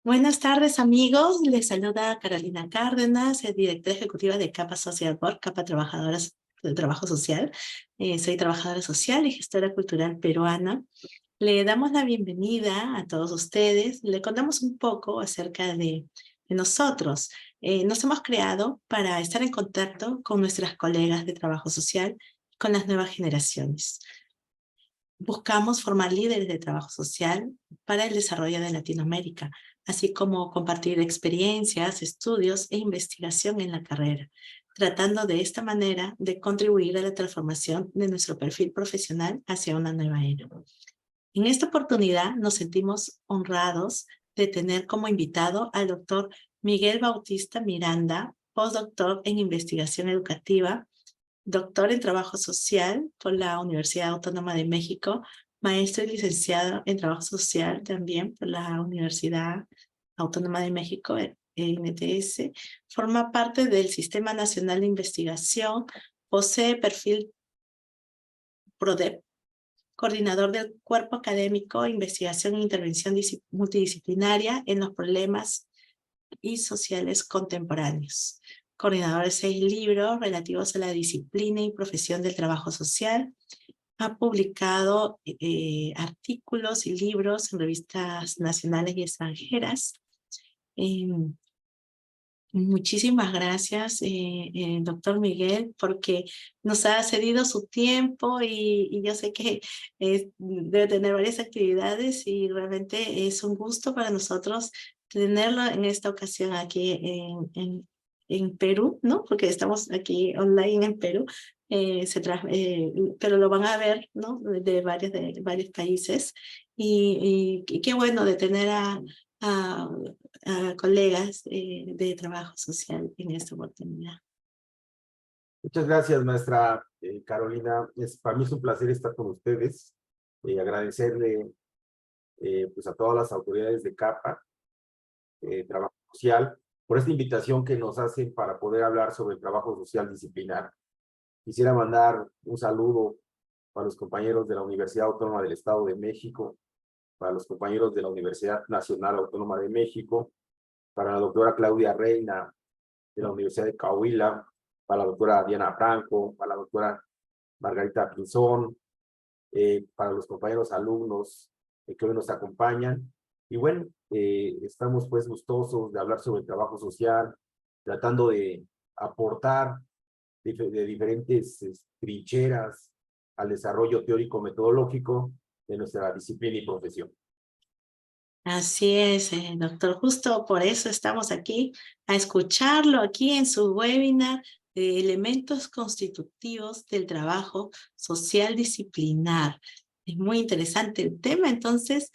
Buenas tardes, amigos. Les saluda Carolina Cárdenas, directora ejecutiva de Capa Social Board, Capa Trabajadoras del Trabajo Social. Soy trabajadora social y gestora cultural peruana. Le damos la bienvenida a todos ustedes. Le contamos un poco acerca de nosotros. Nos hemos creado para estar en contacto con nuestras colegas de trabajo social, con las nuevas generaciones. Buscamos formar líderes de trabajo social para el desarrollo de Latinoamérica, así como compartir experiencias, estudios e investigación en la carrera, tratando de esta manera de contribuir a la transformación de nuestro perfil profesional hacia una nueva era. En esta oportunidad nos sentimos honrados de tener como invitado al doctor Miguel Bautista Miranda, postdoctor en investigación educativa, doctor en Trabajo Social por la Universidad Autónoma de México, maestro y licenciado en Trabajo Social también por la Universidad Autónoma de México, NTS. Forma parte del Sistema Nacional de Investigación, posee perfil PRODEP, coordinador del Cuerpo Académico, Investigación e Intervención Multidisciplinaria en los Problemas y Sociales Contemporáneos. Coordinador de 6 libros relativos a la disciplina y profesión del trabajo social. Ha publicado artículos y libros en revistas nacionales y extranjeras. Muchísimas gracias, doctor Miguel, porque nos ha cedido su tiempo y yo sé que debe tener varias actividades y realmente es un gusto para nosotros tenerlo en esta ocasión aquí en Perú, ¿no? Porque estamos aquí online en Perú, pero lo van a ver, ¿no? De varios países y qué bueno de tener a colegas de trabajo social en esta oportunidad. Muchas gracias, maestra Carolina. Para mí es un placer estar con ustedes. Agradecerle pues a todas las autoridades de CAPA, Trabajo Social, por esta invitación que nos hacen para poder hablar sobre el trabajo social disciplinar. Quisiera mandar un saludo para los compañeros de la Universidad Autónoma del Estado de México, para los compañeros de la Universidad Nacional Autónoma de México, para la doctora Claudia Reina de la Universidad de Coahuila, para la doctora Diana Franco, para la doctora Margarita Pinzón, para los compañeros alumnos que hoy nos acompañan. Y bueno, estamos pues gustosos de hablar sobre el trabajo social, tratando de aportar de diferentes trincheras al desarrollo teórico-metodológico de nuestra disciplina y profesión. Así es, doctor. Justo por eso estamos aquí a escucharlo aquí en su webinar de elementos constitutivos del trabajo social disciplinar. Es muy interesante el tema, entonces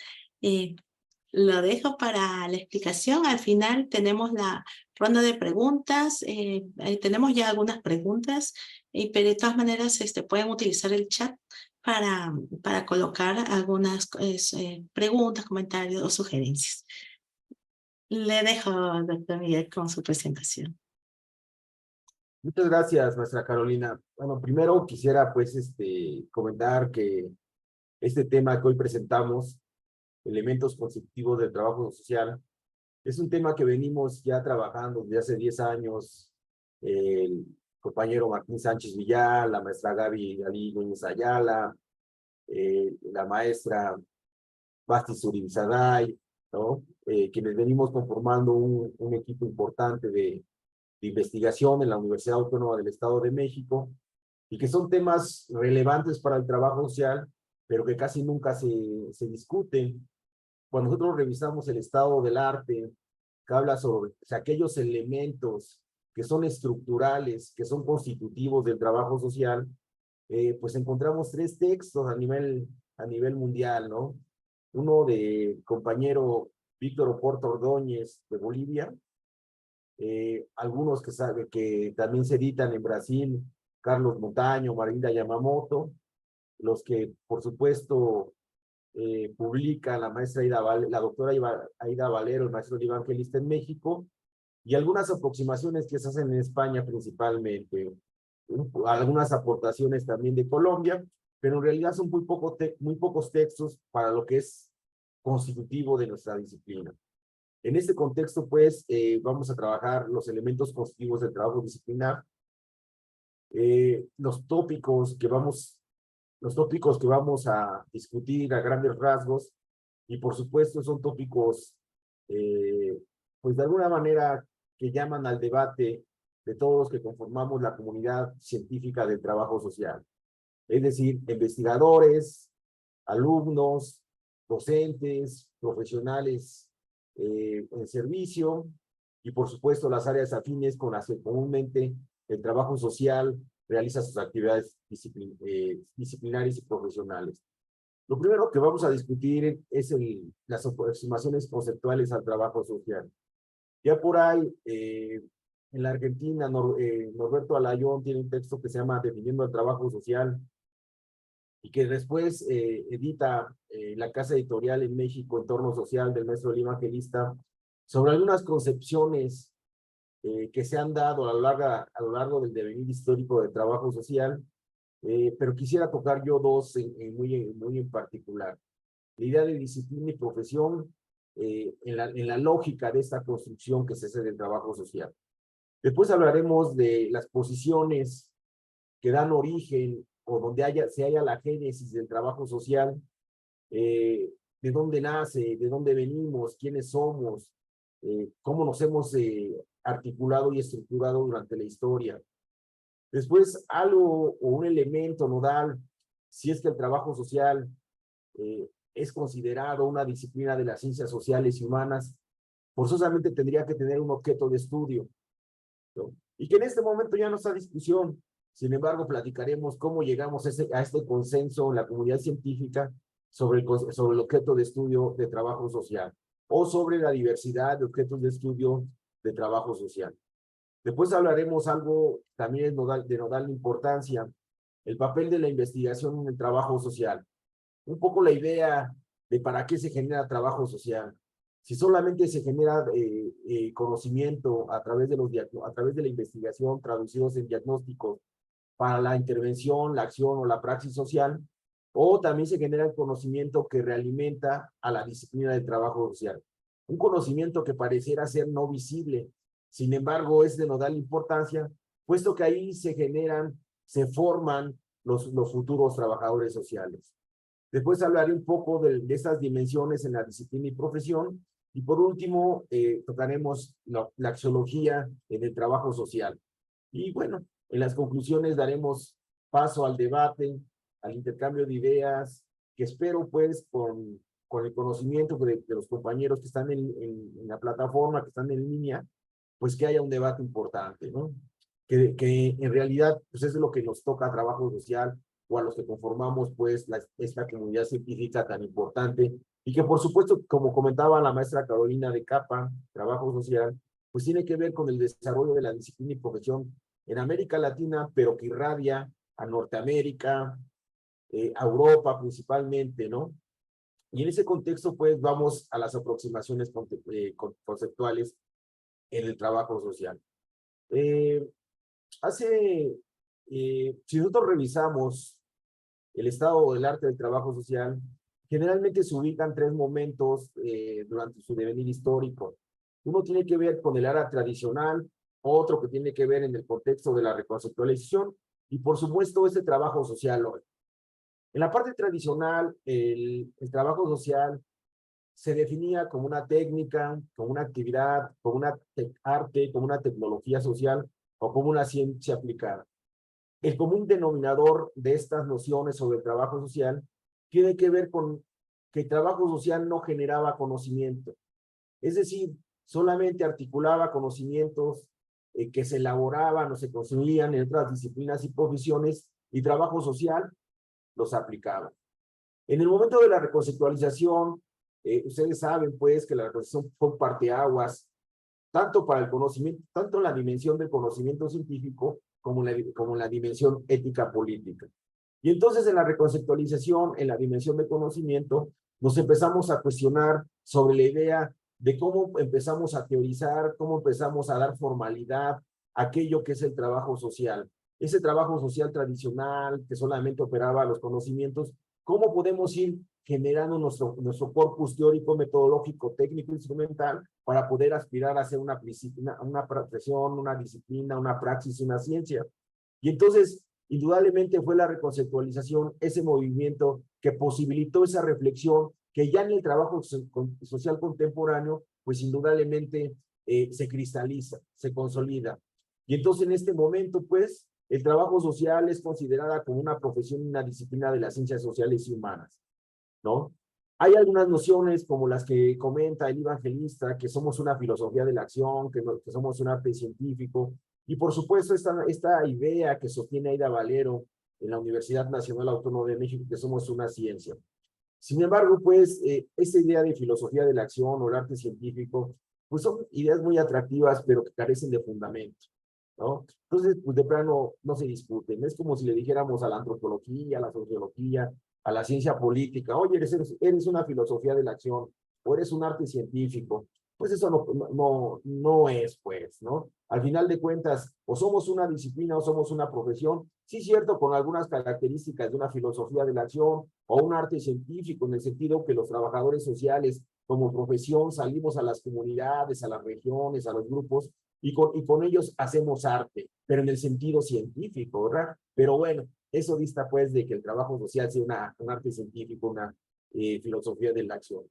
lo dejo para la explicación. Al final tenemos la ronda de preguntas. Tenemos ya algunas preguntas, pero de todas maneras pueden utilizar el chat para colocar algunas preguntas, comentarios o sugerencias. Le dejo, doctor Miguel, con su presentación. Muchas gracias, maestra Carolina. Bueno, primero quisiera pues comentar que este tema que hoy presentamos, elementos constitutivos del trabajo social, es un tema que venimos ya trabajando desde hace 10 años. El compañero Martín Sánchez Villar, la maestra Gaby Ali Núñez Ayala, la maestra Basti Surinzaday, ¿no? Quienes venimos conformando un equipo importante de investigación en la Universidad Autónoma del Estado de México, y que son temas relevantes para el trabajo social, pero que casi nunca se discuten. Cuando nosotros revisamos el estado del arte, que habla sobre aquellos elementos que son estructurales, que son constitutivos del trabajo social, pues encontramos 3 textos a nivel mundial, ¿no? Uno de compañero Víctor Oporto Ordóñez de Bolivia, algunos que también se editan en Brasil, Carlos Montaño, Marinda Yamamoto, los que por supuesto publica la maestra la doctora Aida Valero, el maestro evangelista en México, y algunas aproximaciones que se hacen en España principalmente, algunas aportaciones también de Colombia, pero en realidad son muy pocos textos para lo que es constitutivo de nuestra disciplina. En este contexto, pues, vamos a trabajar los elementos constitutivos del trabajo disciplinar, los tópicos que vamos a discutir a grandes rasgos, y por supuesto son tópicos, pues de alguna manera que llaman al debate de todos los que conformamos la comunidad científica del trabajo social. Es decir, investigadores, alumnos, docentes, profesionales en servicio, y por supuesto las áreas afines con las que comúnmente el trabajo social realiza sus actividades disciplinarias y profesionales. Lo primero que vamos a discutir es las aproximaciones conceptuales al trabajo social. Ya por ahí, en la Argentina, Norberto Alayón tiene un texto que se llama Definiendo el Trabajo Social, y que después edita la casa editorial en México, Entorno Social, del maestro Lima Evangelista, sobre algunas concepciones que se han dado a lo largo del devenir histórico del trabajo social, pero quisiera tocar yo dos muy en particular. La idea de disciplina y profesión en la lógica de esta construcción que se hace del trabajo social. Después hablaremos de las posiciones que dan origen o donde se haya la génesis del trabajo social, de dónde nace, de dónde venimos, quiénes somos, cómo nos hemos articulado y estructurado durante la historia. Después, algo o un elemento nodal, si es que el trabajo social es considerado una disciplina de las ciencias sociales y humanas, forzosamente tendría que tener un objeto de estudio, ¿no? Y que en este momento ya no está discusión. Sin embargo, platicaremos cómo llegamos a este consenso en la comunidad científica sobre el objeto de estudio de trabajo social, o sobre la diversidad de objetos de estudio de trabajo social. Después hablaremos algo también de nodal importancia, el papel de la investigación en el trabajo social. Un poco la idea de para qué se genera trabajo social. Si solamente se genera conocimiento a través de la investigación, traducidos en diagnósticos para la intervención, la acción o la praxis social, o también se genera el conocimiento que realimenta a la disciplina del trabajo social. Un conocimiento que pareciera ser no visible, sin embargo es de nodal importancia, puesto que ahí se forman los futuros trabajadores sociales. Después hablaré un poco de estas dimensiones en la disciplina y profesión, y por último tocaremos la axiología en el trabajo social. Y bueno, en las conclusiones daremos paso al debate, al intercambio de ideas, que espero pues con el conocimiento de los compañeros que están en la plataforma, que están en línea, pues que haya un debate importante, ¿no? Que en realidad pues es lo que nos toca a trabajo social, o a los que conformamos pues esta comunidad científica tan importante, y que por supuesto, como comentaba la maestra Carolina de Capa, trabajo social, pues tiene que ver con el desarrollo de la disciplina y profesión en América Latina, pero que irradia a Norteamérica, a Europa principalmente, ¿no? Y en ese contexto, pues, vamos a las aproximaciones conceptuales en el trabajo social. Si nosotros revisamos el estado del arte del trabajo social, generalmente se ubican tres momentos durante su devenir histórico. Uno tiene que ver con el área tradicional, otro que tiene que ver en el contexto de la reconceptualización, y por supuesto este trabajo social hoy. En la parte tradicional, el trabajo social se definía como una técnica, como una actividad, como una arte, como una tecnología social o como una ciencia aplicada. El común denominador de estas nociones sobre el trabajo social tiene que ver con que el trabajo social no generaba conocimiento. Es decir, solamente articulaba conocimientos que se elaboraban o se construían en otras disciplinas y profesiones, y trabajo social los aplicaba. En el momento de la reconceptualización, ustedes saben pues que la reconceptualización fue un parteaguas, tanto para el conocimiento, tanto en la dimensión del conocimiento científico como en la dimensión ética política. Y entonces en la reconceptualización, en la dimensión de conocimiento, nos empezamos a cuestionar sobre la idea de cómo empezamos a teorizar, cómo empezamos a dar formalidad a aquello que es el trabajo social. Ese trabajo social tradicional que solamente operaba los conocimientos, ¿cómo podemos ir generando nuestro corpus teórico, metodológico, técnico, instrumental, para poder aspirar a hacer una profesión, una disciplina, una praxis, una ciencia. Y entonces, indudablemente fue la reconceptualización, ese movimiento que posibilitó esa reflexión, que ya en el trabajo social contemporáneo, pues indudablemente se cristaliza, se consolida. Y entonces en este momento, pues, el trabajo social es considerada como una profesión y una disciplina de las ciencias sociales y humanas, ¿no? Hay algunas nociones como las que comenta el evangelista, que somos una filosofía de la acción, que somos un arte científico, y por supuesto esta idea que sostiene Aida Valero en la Universidad Nacional Autónoma de México, que somos una ciencia. Sin embargo, pues, esta idea de filosofía de la acción o el arte científico, pues son ideas muy atractivas, pero que carecen de fundamento, ¿no? Entonces, pues de plano no se discuten. Es como si le dijéramos a la antropología, a la sociología, a la ciencia política, oye, eres una filosofía de la acción, o eres un arte científico. Pues eso no es, pues, ¿no? Al final de cuentas, o somos una disciplina o somos una profesión, sí cierto, con algunas características de una filosofía de la acción o un arte científico, en el sentido que los trabajadores sociales como profesión salimos a las comunidades, a las regiones, a los grupos, y con ellos hacemos arte, pero en el sentido científico, ¿verdad? Pero bueno, eso dista pues de que el trabajo social sea un arte científico, una filosofía de la acción.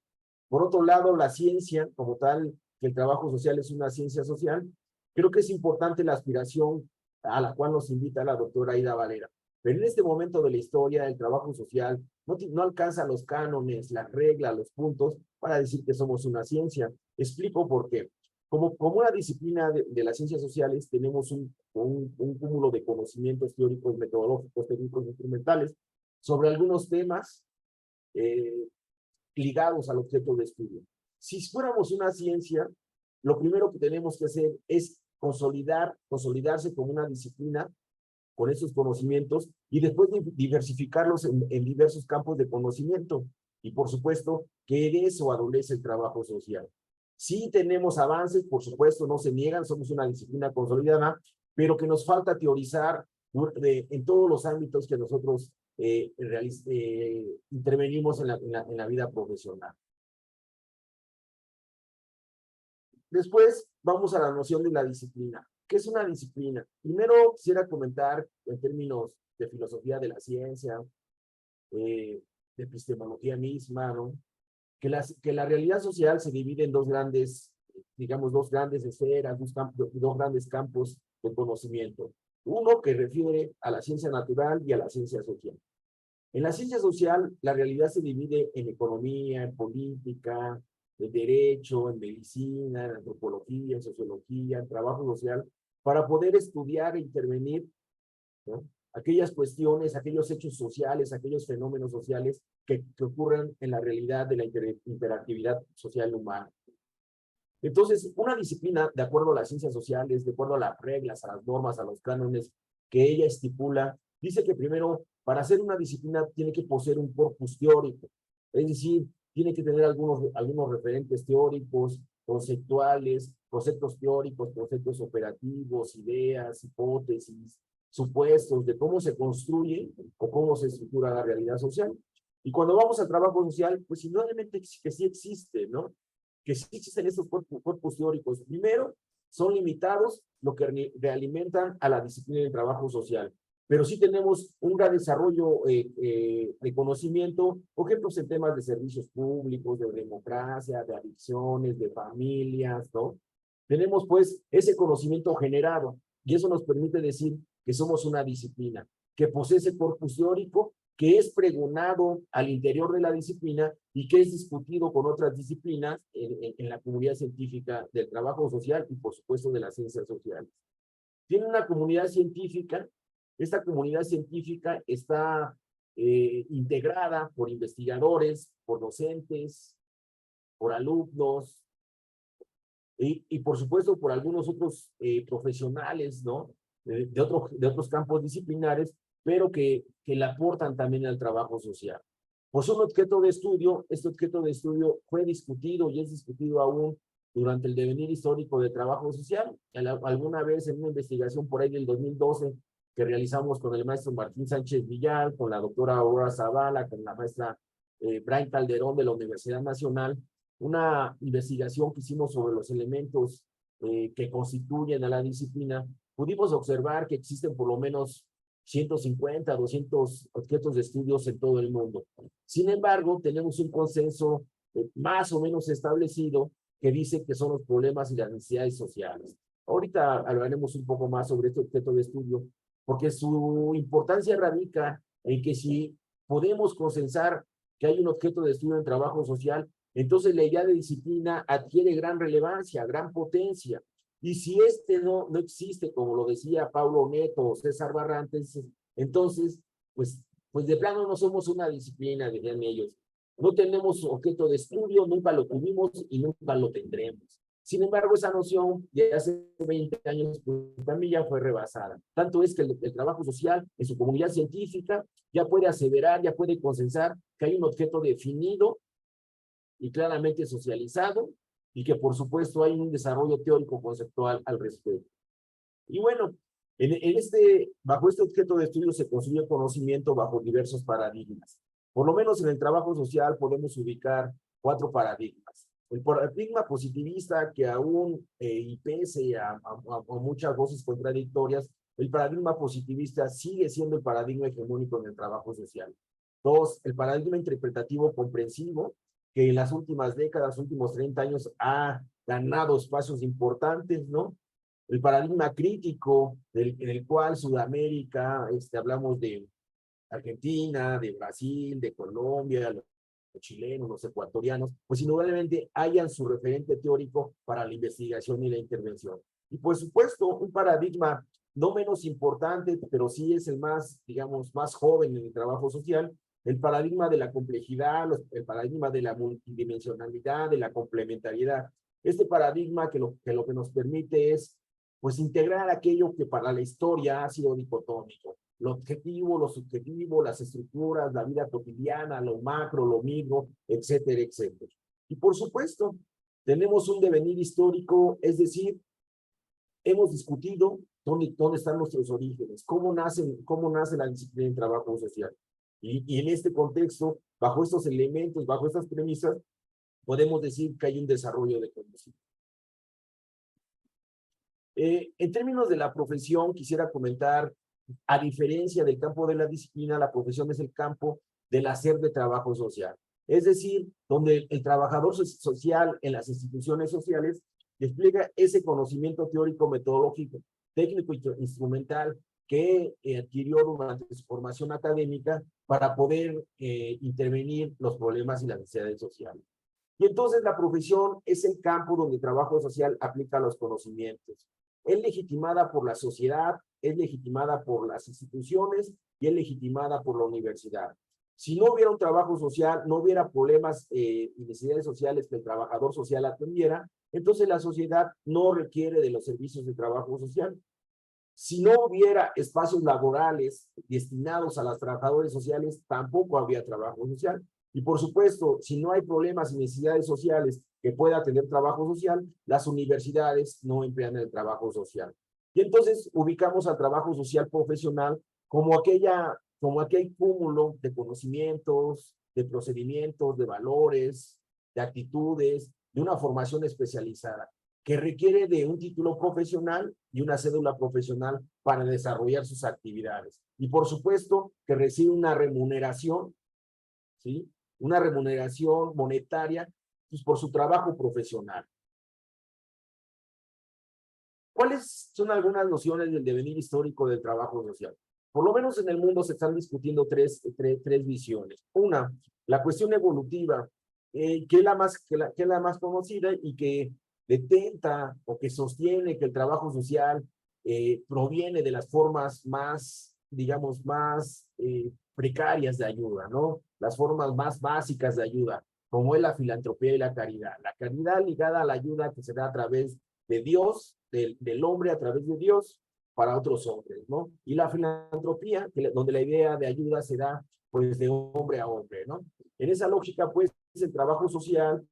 Por otro lado, la ciencia, como tal, que el trabajo social es una ciencia social, creo que es importante la aspiración a la cual nos invita la doctora Aida Valera. Pero en este momento de la historia, el trabajo social no alcanza los cánones, las reglas, los puntos para decir que somos una ciencia. Explico por qué. Como una disciplina de las ciencias sociales, tenemos un cúmulo de conocimientos teóricos, metodológicos, técnicos, instrumentales sobre algunos temas ligados al objeto de estudio. Si fuéramos una ciencia, lo primero que tenemos que hacer es consolidarse como una disciplina con esos conocimientos y después diversificarlos en diversos campos de conocimiento. Y por supuesto que de eso adolece el trabajo social. Sí tenemos avances, por supuesto, no se niegan, somos una disciplina consolidada, pero que nos falta teorizar en todos los ámbitos que nosotros intervenimos en la vida profesional. Después vamos a la noción de la disciplina. ¿Qué es una disciplina? Primero quisiera comentar en términos de filosofía de la ciencia, de epistemología misma, ¿no? Que la realidad social se divide en dos grandes, digamos, dos grandes esferas, dos grandes campos de conocimiento. Uno que refiere a la ciencia natural y a la ciencia social. En la ciencia social, la realidad se divide en economía, en política, en derecho, en medicina, en antropología, en sociología, en trabajo social, para poder estudiar e intervenir, ¿no?, aquellas cuestiones, aquellos hechos sociales, aquellos fenómenos sociales que ocurren en la realidad de la interactividad social humana. Entonces, una disciplina, de acuerdo a las ciencias sociales, de acuerdo a las reglas, a las normas, a los cánones que ella estipula, dice que primero, para ser una disciplina, tiene que poseer un corpus teórico. Es decir, tiene que tener algunos referentes teóricos, conceptuales, conceptos teóricos, conceptos operativos, ideas, hipótesis, supuestos de cómo se construye o cómo se estructura la realidad social. Y cuando vamos al trabajo social, pues indudablemente que sí existe, ¿no? Que sí existen estos cuerpos teóricos. Primero, son limitados, lo que realimentan a la disciplina del trabajo social. Pero sí tenemos un gran desarrollo de conocimiento, por ejemplo, en temas de servicios públicos, de democracia, de adicciones, de familias, ¿no? Tenemos pues ese conocimiento generado y eso nos permite decir que somos una disciplina, que posee ese corpus teórico, que es pregonado al interior de la disciplina y que es discutido con otras disciplinas en la comunidad científica del trabajo social y por supuesto de las ciencias sociales. Tiene una comunidad científica, esta comunidad científica está integrada por investigadores, por docentes, por alumnos y por supuesto por algunos otros profesionales, ¿no? De otros campos disciplinares, pero que le aportan también al trabajo social. Pues un objeto de estudio, este objeto de estudio fue discutido y es discutido aún durante el devenir histórico de trabajo social. Alguna vez en una investigación por ahí del 2012 que realizamos con el maestro Martín Sánchez Villal, con la doctora Aurora Zavala, con la maestra Brian Calderón de la Universidad Nacional, una investigación que hicimos sobre los elementos que constituyen a la disciplina, pudimos observar que existen por lo menos 150, 200 objetos de estudios en todo el mundo. Sin embargo, tenemos un consenso más o menos establecido que dice que son los problemas y las necesidades sociales. Ahorita hablaremos un poco más sobre este objeto de estudio, porque su importancia radica en que si podemos consensar que hay un objeto de estudio en trabajo social, entonces la idea de disciplina adquiere gran relevancia, gran potencia. Y si este no existe, como lo decía Paulo Neto o César Barrantes, entonces, pues de plano no somos una disciplina, dirían ellos. No tenemos objeto de estudio, nunca lo tuvimos y nunca lo tendremos. Sin embargo, esa noción de hace 20 años pues, también ya fue rebasada. Tanto es que el trabajo social en su comunidad científica ya puede aseverar, ya puede consensar que hay un objeto definido y claramente socializado y que por supuesto hay un desarrollo teórico conceptual al respecto. Y bueno, bajo este objeto de estudio se construye conocimiento bajo diversos paradigmas. Por lo menos en el trabajo social podemos ubicar 4 paradigmas. El paradigma positivista que aún, y pese a muchas voces contradictorias, el paradigma positivista sigue siendo el paradigma hegemónico en el trabajo social. 2, el paradigma interpretativo comprensivo, que en las últimas décadas, últimos 30 años, ha ganado espacios importantes, ¿no? El paradigma crítico, en el cual Sudamérica, hablamos de Argentina, de Brasil, de Colombia, los chilenos, los ecuatorianos, pues indudablemente hayan su referente teórico para la investigación y la intervención. Y por supuesto, un paradigma no menos importante, pero sí es el más, digamos, más joven en el trabajo social, el paradigma de la complejidad, el paradigma de la multidimensionalidad, de la complementariedad. Este paradigma que lo que nos permite es, pues, integrar aquello que para la historia ha sido dicotómico. Lo objetivo, lo subjetivo, las estructuras, la vida cotidiana, lo macro, lo micro, etcétera, etcétera. Y por supuesto, tenemos un devenir histórico, es decir, hemos discutido dónde están nuestros orígenes, cómo nace la disciplina en trabajo social. Y en este contexto, bajo estos elementos, bajo estas premisas, podemos decir que hay un desarrollo de conocimiento. En términos de la profesión, quisiera comentar, a diferencia del campo de la disciplina, la profesión es el campo del hacer de trabajo social. Es decir, donde el trabajador social en las instituciones sociales despliega ese conocimiento teórico, metodológico, técnico y instrumental que adquirió durante su formación académica para poder intervenir los problemas y las necesidades sociales. Y entonces la profesión es el campo donde el trabajo social aplica los conocimientos. Es legitimada por la sociedad, es legitimada por las instituciones y es legitimada por la universidad. Si no hubiera un trabajo social, no hubiera problemas y necesidades sociales que el trabajador social atendiera, entonces la sociedad no requiere de los servicios de trabajo social. Si no hubiera espacios laborales destinados a los trabajadores sociales, tampoco habría trabajo social. Y por supuesto, si no hay problemas y necesidades sociales que pueda tener trabajo social, las universidades no emplean el trabajo social. Y entonces ubicamos al trabajo social profesional como aquel cúmulo de conocimientos, de procedimientos, de valores, de actitudes, de una formación especializada, que requiere de un título profesional y una cédula profesional para desarrollar sus actividades. Y por supuesto que recibe una remuneración, ¿sí? Una remuneración monetaria pues, por su trabajo profesional. ¿Cuáles son algunas nociones del devenir histórico del trabajo social? Por lo menos en el mundo se están discutiendo tres visiones. Una, la cuestión evolutiva, que es la más conocida y que detenta o que sostiene que el trabajo social proviene de las formas más, digamos, más precarias de ayuda, ¿no? Las formas más básicas de ayuda, como es la filantropía y la caridad. La caridad ligada a la ayuda que se da a través de Dios, del hombre a través de Dios para otros hombres, ¿no? Y la filantropía, donde la idea de ayuda se da, pues, de hombre a hombre, ¿no? En esa lógica, pues, el trabajo social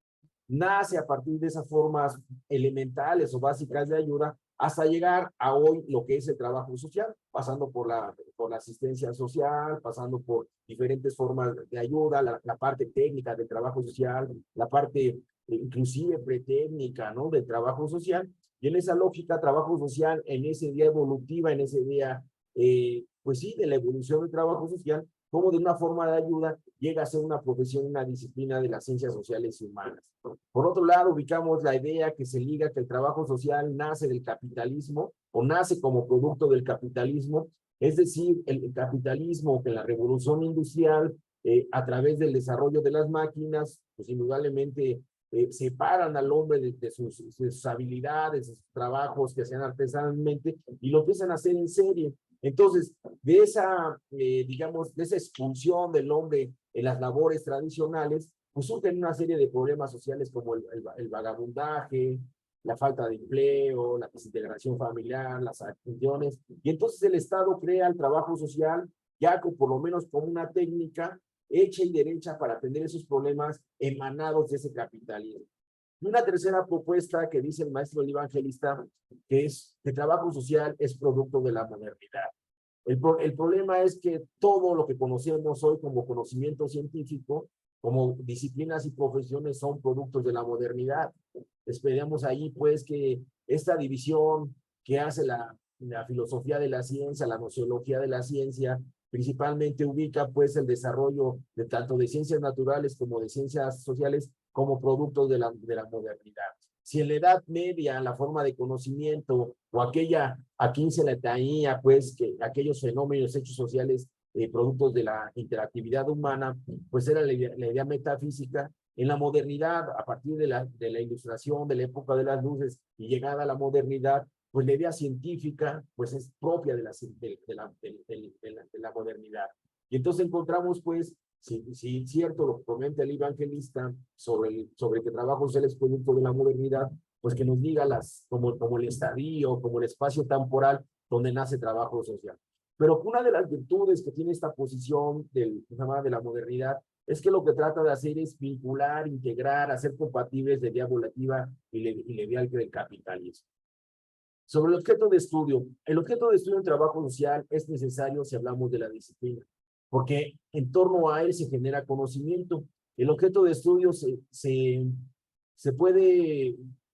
nace a partir de esas formas elementales o básicas de ayuda hasta llegar a hoy lo que es el trabajo social, pasando por la asistencia social, pasando por diferentes formas de ayuda, la parte técnica del trabajo social, la parte inclusive pretécnica, ¿no? Del trabajo social. Y en esa lógica, trabajo social, en ese día evolutiva, en ese día, pues sí, de la evolución del trabajo social, como de una forma de ayuda llega a ser una profesión, una disciplina de las ciencias sociales y humanas. Por otro lado, ubicamos la idea que se liga que el trabajo social nace del capitalismo o nace como producto del capitalismo, es decir, el capitalismo que en la revolución industrial, a través del desarrollo de las máquinas, pues indudablemente separan al hombre de sus habilidades, de sus trabajos que hacían artesanalmente y lo empiezan a hacer en serie. Entonces, de esa, digamos, de esa expulsión del hombre en las labores tradicionales, pues surgen una serie de problemas sociales como el vagabundaje, la falta de empleo, la desintegración familiar, las adicciones, y entonces el Estado crea el trabajo social ya por lo menos como una técnica hecha y derecha para atender esos problemas emanados de ese capitalismo. Y una tercera propuesta que dice el maestro el evangelista, que es que el trabajo social es producto de la modernidad. El problema es que todo lo que conocemos hoy como conocimiento científico, como disciplinas y profesiones, son productos de la modernidad. Esperemos ahí, pues, que esta división que hace la filosofía de la ciencia, la nociología de la ciencia, principalmente ubica, pues, el desarrollo de tanto de ciencias naturales como de ciencias sociales como productos de la modernidad. Si en la Edad Media la forma de conocimiento o a quien se le traía, pues, que aquellos fenómenos, hechos sociales, productos de la interactividad humana, pues era la idea metafísica. En la modernidad, a partir de la ilustración, de la época de las luces y llegada a la modernidad, pues la idea científica, pues es propia de la modernidad. Y entonces encontramos, pues, si cierto lo que comenta el evangelista sobre que el trabajo social es producto de la modernidad, pues que nos diga como el estadio, como el espacio temporal donde nace trabajo social. Pero una de las virtudes que tiene esta posición de la modernidad es que lo que trata de hacer es vincular, integrar, hacer compatibles la idea volativa y la idea del capitalismo. Sobre el objeto de estudio. El objeto de estudio en trabajo social es necesario si hablamos de la disciplina, porque en torno a él se genera conocimiento. El objeto de estudio se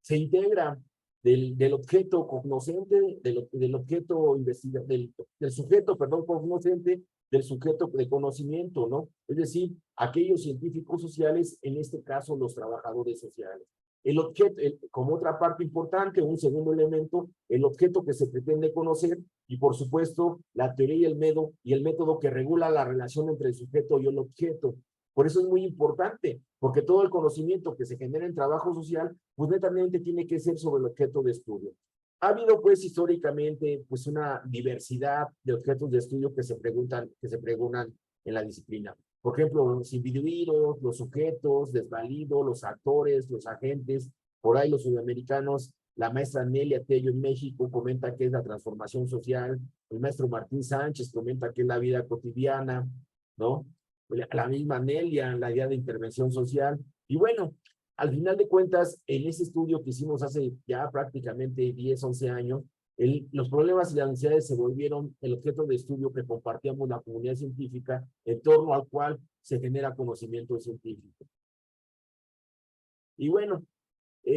integra del objeto cognoscente, del objeto del sujeto, perdón, cognoscente, del sujeto de conocimiento, ¿no? Es decir, aquellos científicos sociales, en este caso los trabajadores sociales. El objeto, como otra parte importante, un segundo elemento, el objeto que se pretende conocer y, por supuesto, la teoría y el método que regula la relación entre el sujeto y el objeto. Por eso es muy importante, porque todo el conocimiento que se genera en trabajo social, pues netamente tiene que ser sobre el objeto de estudio. Ha habido, pues, históricamente, pues, una diversidad de objetos de estudio que se preguntan en la disciplina. Por ejemplo, los individuos, los sujetos, desvalidos, los actores, los agentes, por ahí los sudamericanos, la maestra Nelia Tello en México comenta que es la transformación social, el maestro Martín Sánchez comenta que es la vida cotidiana, ¿no? La misma Nelia, la idea de intervención social. Y bueno, al final de cuentas, en ese estudio que hicimos hace ya prácticamente 10, 11 años, los problemas y las necesidades se volvieron el objeto de estudio que compartíamos la comunidad científica en torno al cual se genera conocimiento científico. Y bueno,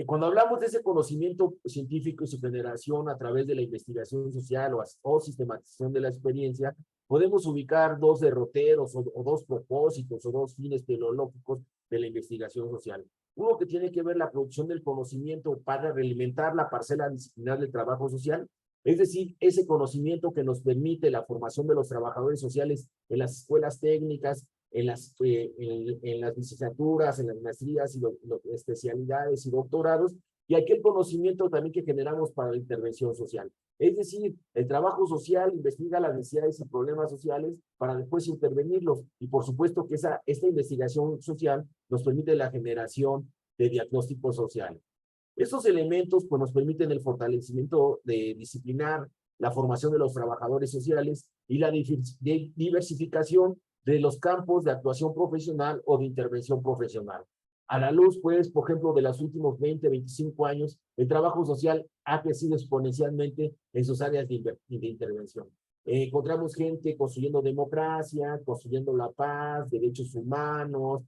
cuando hablamos de ese conocimiento científico y su generación a través de la investigación social o sistematización de la experiencia, podemos ubicar dos derroteros o dos propósitos o dos fines teleológicos de la investigación social. Uno que tiene que ver la producción del conocimiento para realimentar la parcela disciplinar del trabajo social, es decir, ese conocimiento que nos permite la formación de los trabajadores sociales en las escuelas técnicas, en las licenciaturas, en las maestrías y especialidades y doctorados, y aquel conocimiento también que generamos para la intervención social. Es decir, el trabajo social investiga las necesidades y problemas sociales para después intervenirlos, y por supuesto que esta investigación social nos permite la generación de diagnósticos sociales. Estos elementos pues, nos permiten el fortalecimiento de disciplinar, la formación de los trabajadores sociales y la diversificación de los campos de actuación profesional o de intervención profesional. A la luz, pues, por ejemplo, de los últimos 20, 25 años, el trabajo social ha crecido exponencialmente en sus áreas de intervención. Encontramos gente construyendo democracia, construyendo la paz, derechos humanos,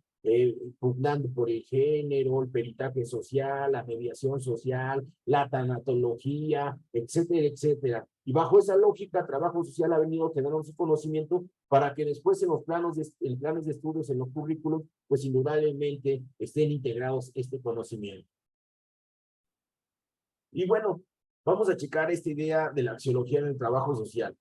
pugnando por el género, el peritaje social, la mediación social, la tanatología, etcétera, etcétera. Y bajo esa lógica, el trabajo social ha venido generando su conocimiento para que después en los planes de estudios, en los currículos, pues indudablemente estén integrados este conocimiento. Y bueno, vamos a checar esta idea de la axiología en el trabajo social.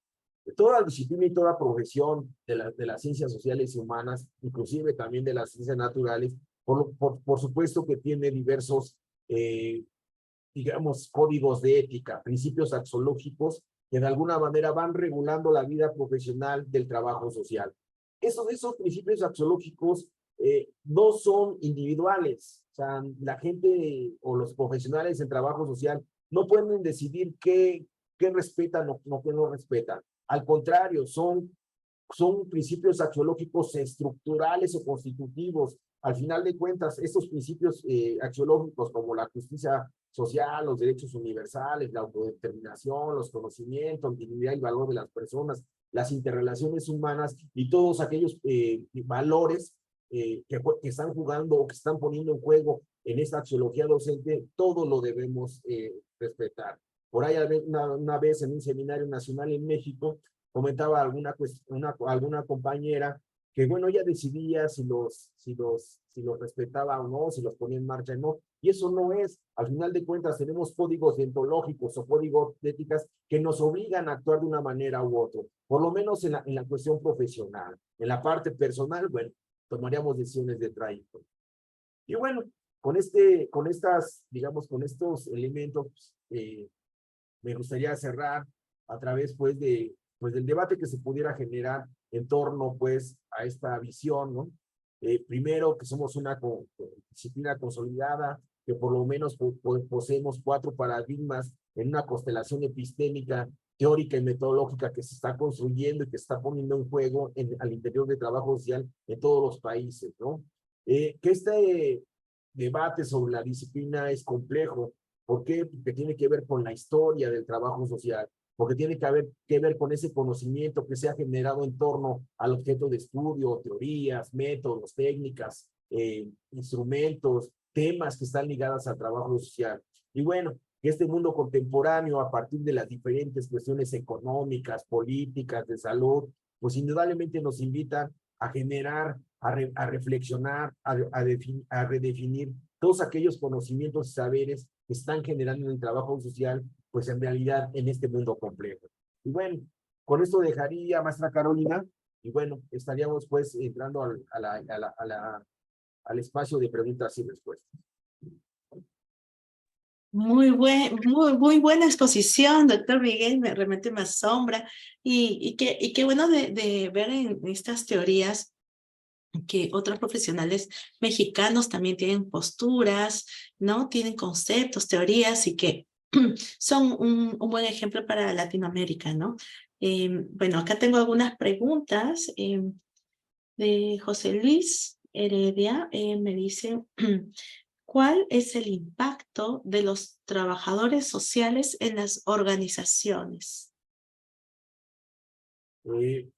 Toda disciplina y toda profesión de las ciencias sociales y humanas, inclusive también de las ciencias naturales, por supuesto que tiene diversos, digamos, códigos de ética, principios axiológicos que de alguna manera van regulando la vida profesional del trabajo social. Esos principios axiológicos no son individuales, o sea, la gente o los profesionales en trabajo social no pueden decidir qué respetan o qué no respetan. Al contrario, son principios axiológicos estructurales o constitutivos. Al final de cuentas, estos principios axiológicos como la justicia social, los derechos universales, la autodeterminación, los conocimientos, la dignidad y valor de las personas, las interrelaciones humanas y todos aquellos valores que están jugando o que están poniendo en juego en esta axiología docente, todo lo debemos respetar. Por ahí una vez en un seminario nacional en México, comentaba alguna compañera que, bueno, ella decidía si los respetaba o no, si los ponía en marcha o no, y eso no es. Al final de cuentas, tenemos códigos deontológicos o códigos de éticas que nos obligan a actuar de una manera u otra, por lo menos en la cuestión profesional. En la parte personal, bueno, tomaríamos decisiones de trayecto. Y bueno, con estos elementos, me gustaría cerrar a través, pues, del debate que se pudiera generar en torno, pues, a esta visión, ¿no? Primero, que somos una disciplina consolidada, que por lo menos poseemos 4 paradigmas en una constelación epistémica, teórica y metodológica que se está construyendo y que se está poniendo en juego al interior del trabajo social en todos los países, ¿no? Que este debate sobre la disciplina es complejo. ¿Por qué? Porque tiene que ver con la historia del trabajo social, porque tiene que ver con ese conocimiento que se ha generado en torno al objeto de estudio, teorías, métodos, técnicas, instrumentos, temas que están ligados al trabajo social. Y bueno, este mundo contemporáneo, a partir de las diferentes cuestiones económicas, políticas, de salud, pues indudablemente nos invitan a generar, a reflexionar, a redefinir todos aquellos conocimientos y saberes que están generando en el trabajo social, pues en realidad en este mundo complejo. Y bueno, con esto dejaría, maestra Carolina, y bueno, estaríamos pues entrando al espacio de preguntas y respuestas. Muy buena exposición, doctor Miguel, realmente me asombra. Y qué bueno de ver en estas teorías que otros profesionales mexicanos también tienen posturas, ¿no? Tienen conceptos, teorías y que son un buen ejemplo para Latinoamérica, ¿no? Bueno, acá tengo algunas preguntas de José Luis Heredia. Me dice, ¿cuál es el impacto de los trabajadores sociales en las organizaciones?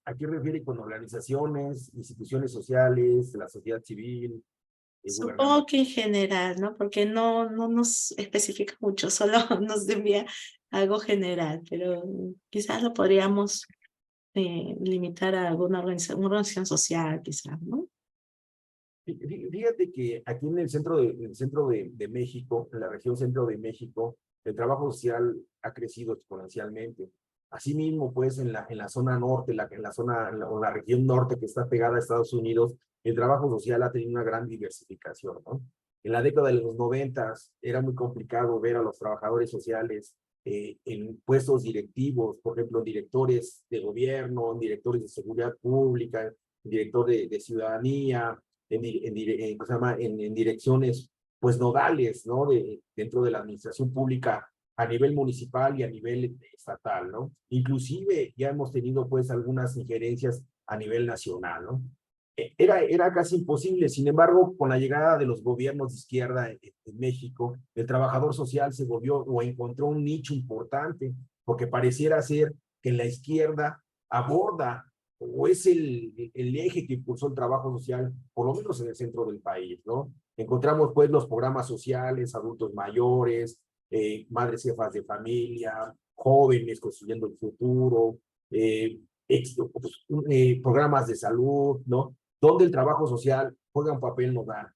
¿A qué refiere con organizaciones, instituciones sociales, la sociedad civil, Supongo que en general, ¿no? Porque no nos especifica mucho, solo nos envía algo general, pero quizás lo podríamos limitar a una organización social, quizás, ¿no? Fíjate que aquí en el centro de México, en la región centro de México, el trabajo social ha crecido exponencialmente. Asimismo, pues en la zona norte, o la región norte que está pegada a Estados Unidos, el trabajo social ha tenido una gran diversificación, ¿no? En la década de los 90 era muy complicado ver a los trabajadores sociales en puestos directivos, por ejemplo, directores de gobierno, directores de seguridad pública, director de ciudadanía, en direcciones pues nodales, ¿no? Dentro de la administración pública a nivel municipal y a nivel estatal, ¿no? Inclusive ya hemos tenido pues algunas injerencias a nivel nacional, ¿no? era casi imposible. Sin embargo, con la llegada de los gobiernos de izquierda en México, el trabajador social se volvió o encontró un nicho importante, porque pareciera ser que la izquierda aborda o es el eje que impulsó el trabajo social, por lo menos en el centro del país, ¿no? Encontramos pues los programas sociales, adultos mayores, madres jefas de familia, jóvenes construyendo el futuro, programas de salud, ¿no? Donde el trabajo social juega un papel nodal.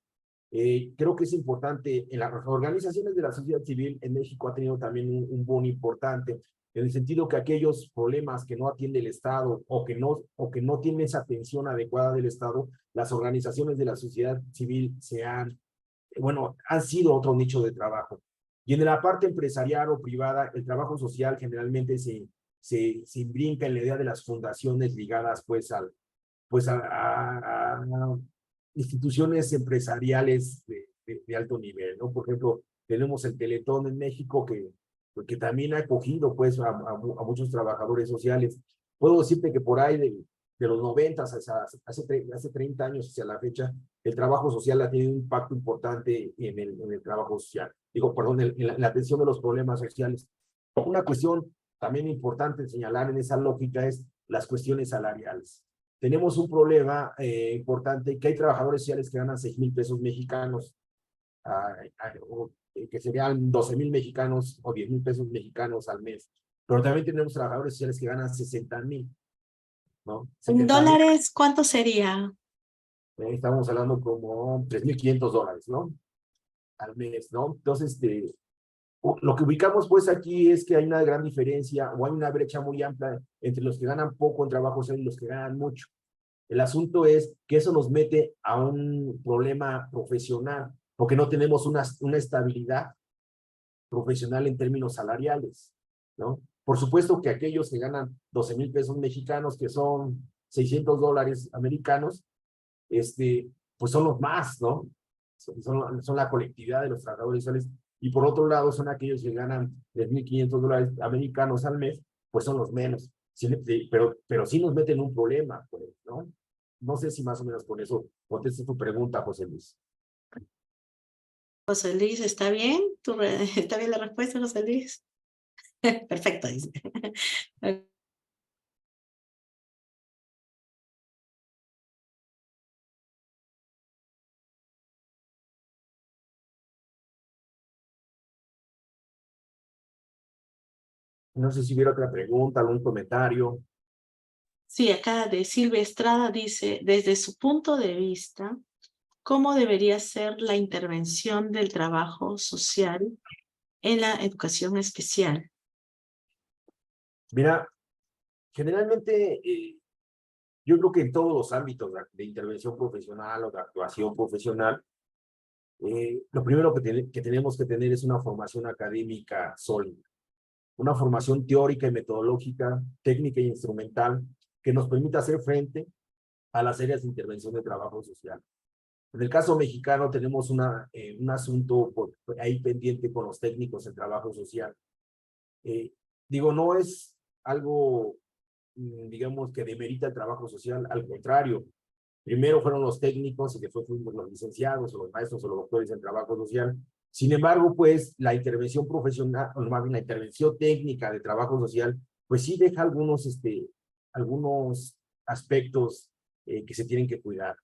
Creo que es importante, en las organizaciones de la sociedad civil en México ha tenido también un boom importante, en el sentido que aquellos problemas que no atiende el Estado o que no tienen esa atención adecuada del Estado, las organizaciones de la sociedad civil han sido otro nicho de trabajo. Y en la parte empresarial o privada, el trabajo social generalmente se brinca en la idea de las fundaciones ligadas a instituciones empresariales de alto nivel, ¿no? Por ejemplo, tenemos el Teletón en México que también ha acogido pues a muchos trabajadores sociales. Puedo decirte que por ahí de los 90 hace 30 años hacia la fecha, el trabajo social ha tenido un impacto importante en el trabajo social. Digo, perdón, en la atención de los problemas sociales. Una cuestión también importante señalar en esa lógica es las cuestiones salariales. Tenemos un problema importante, que hay trabajadores sociales que ganan 6,000 pesos mexicanos, que serían 12,000 mexicanos o 10,000 pesos mexicanos al mes. Pero también tenemos trabajadores sociales que ganan 60,000, ¿no? ¿En 70,000, dólares cuánto sería? estamos hablando como $3,500, ¿no? Al mes, ¿no? Entonces, lo que ubicamos pues aquí es que hay una gran diferencia o hay una brecha muy amplia entre los que ganan poco en trabajo social y los que ganan mucho. El asunto es que eso nos mete a un problema profesional, porque no tenemos una estabilidad profesional en términos salariales, ¿no? Por supuesto que aquellos que ganan 12,000 pesos mexicanos, que son $600 americanos, pues son los más, ¿no? Son la colectividad de los trabajadores sociales. Y por otro lado, son aquellos que ganan $3,500 americanos al mes, pues son los menos. Sí, pero sí nos meten en un problema, pues, ¿no? No sé si más o menos con eso contestas tu pregunta, José Luis. José Luis, ¿está bien? ¿Está bien la respuesta, José Luis? Perfecto, dice. No sé si hubiera otra pregunta, algún comentario. Sí, acá de Silvia Estrada dice, desde su punto de vista, ¿cómo debería ser la intervención del trabajo social en la educación especial? Mira, generalmente yo creo que en todos los ámbitos de intervención profesional o de actuación profesional, lo primero que tenemos que tener es una formación académica sólida, una formación teórica y metodológica, técnica e instrumental, que nos permita hacer frente a las áreas de intervención de trabajo social. En el caso mexicano tenemos un asunto ahí pendiente con los técnicos en trabajo social. Digo, no es algo, digamos, que demerita el trabajo social, al contrario. Primero fueron los técnicos y después fuimos los licenciados o los maestros o los doctores en trabajo social. Sin embargo, pues la intervención profesional, o más bien la intervención técnica de trabajo social, pues sí deja algunos aspectos que se tienen que cuidar.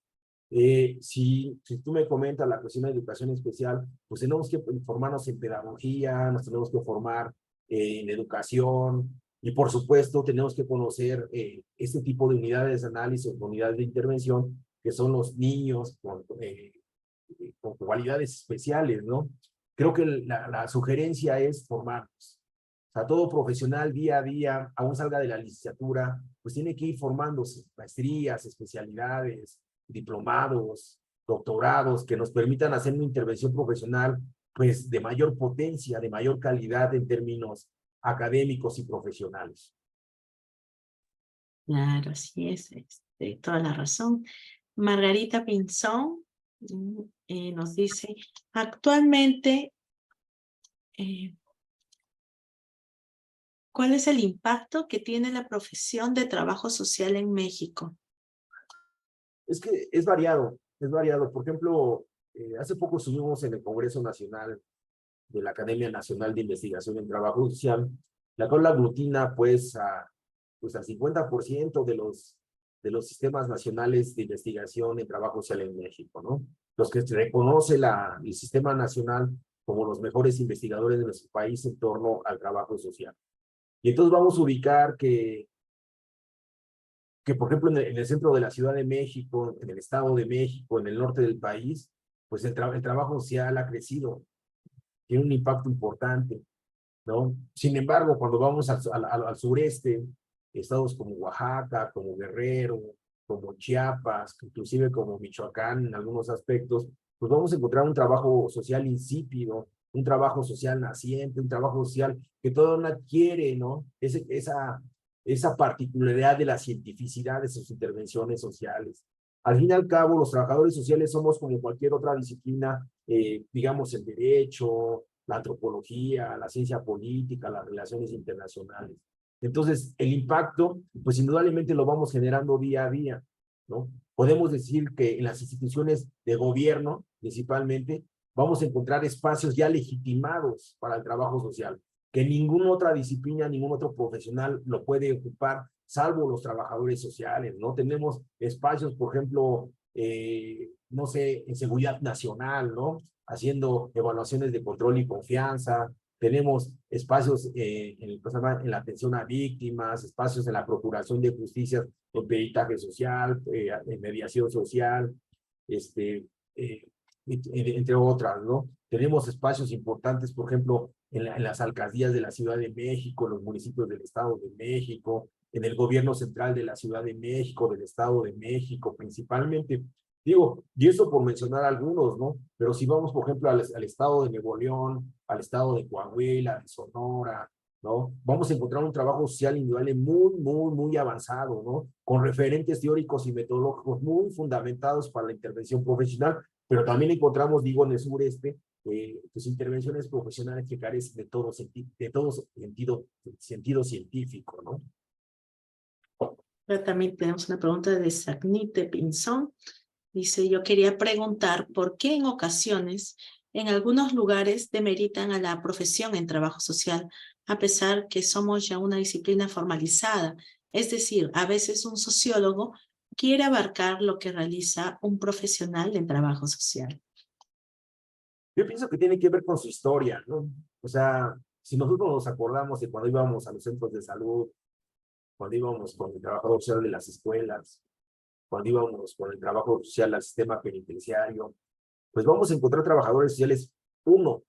Si tú me comentas la cuestión de educación especial, pues tenemos que formarnos en pedagogía, nos tenemos que formar en educación y por supuesto tenemos que conocer este tipo de unidades de análisis, unidades de intervención, que son los niños con cualidades especiales, ¿no? Creo que la sugerencia es formarnos. O sea, todo profesional día a día, aún salga de la licenciatura, pues tiene que ir formándose, maestrías, especialidades, diplomados, doctorados, que nos permitan hacer una intervención profesional, pues de mayor potencia, de mayor calidad en términos académicos y profesionales. Claro, así es, toda la razón. Margarita Pinzón nos dice, actualmente, ¿cuál es el impacto que tiene la profesión de trabajo social en México? Es que es variado, es variado. Por ejemplo, hace poco estuvimos en el Congreso Nacional de la Academia Nacional de Investigación en Trabajo Social, la cual aglutina pues al 50% de los sistemas nacionales de investigación en trabajo social en México, ¿no? Los que se reconoce el sistema nacional como los mejores investigadores de nuestro país en torno al trabajo social. Y entonces vamos a ubicar que por ejemplo, en el centro de la Ciudad de México, en el Estado de México, en el norte del país, pues el trabajo social ha crecido, tiene un impacto importante, ¿no? Sin embargo, cuando vamos al sureste, estados como Oaxaca, como Guerrero, como Chiapas, inclusive como Michoacán en algunos aspectos, pues vamos a encontrar un trabajo social insípido, un trabajo social naciente, un trabajo social que todo no adquiere, ¿no? Esa particularidad de la cientificidad de sus intervenciones sociales. Al fin y al cabo, los trabajadores sociales somos como cualquier otra disciplina, digamos, el derecho, la antropología, la ciencia política, las relaciones internacionales. Entonces, el impacto, pues indudablemente lo vamos generando día a día, ¿no? Podemos decir que en las instituciones de gobierno, principalmente, vamos a encontrar espacios ya legitimados para el trabajo social, que ninguna otra disciplina, ningún otro profesional lo puede ocupar, salvo los trabajadores sociales, ¿no? Tenemos espacios, por ejemplo, no sé, en seguridad nacional, ¿no? Haciendo evaluaciones de control y confianza, tenemos espacios en la atención a víctimas, espacios en la procuración de justicia, en peritaje social, en mediación social, entre otras, ¿no? Tenemos espacios importantes, por ejemplo, en las alcaldías de la Ciudad de México, en los municipios del Estado de México, en el gobierno central de la Ciudad de México, del Estado de México, principalmente. Digo, y eso por mencionar algunos, ¿no? Pero si vamos, por ejemplo, al estado de Nuevo León, al estado de Coahuila, de Sonora, ¿no? Vamos a encontrar un trabajo social individual muy avanzado, ¿no? Con referentes teóricos y metodológicos muy fundamentados para la intervención profesional, pero también encontramos, digo, en el sureste, pues intervenciones profesionales que carecen de todo sentido científico, ¿no? Pero también tenemos una pregunta de Sagnite Pinzón. Dice, yo quería preguntar por qué en ocasiones en algunos lugares demeritan a la profesión en trabajo social, a pesar que somos ya una disciplina formalizada. Es decir, a veces un sociólogo quiere abarcar lo que realiza un profesional en trabajo social. Yo pienso que tiene que ver con su historia, ¿no? O sea, si nosotros nos acordamos de cuando íbamos a los centros de salud, cuando íbamos con el trabajo social de las escuelas, cuando íbamos con el trabajo social al sistema penitenciario, pues vamos a encontrar trabajadores sociales, uno,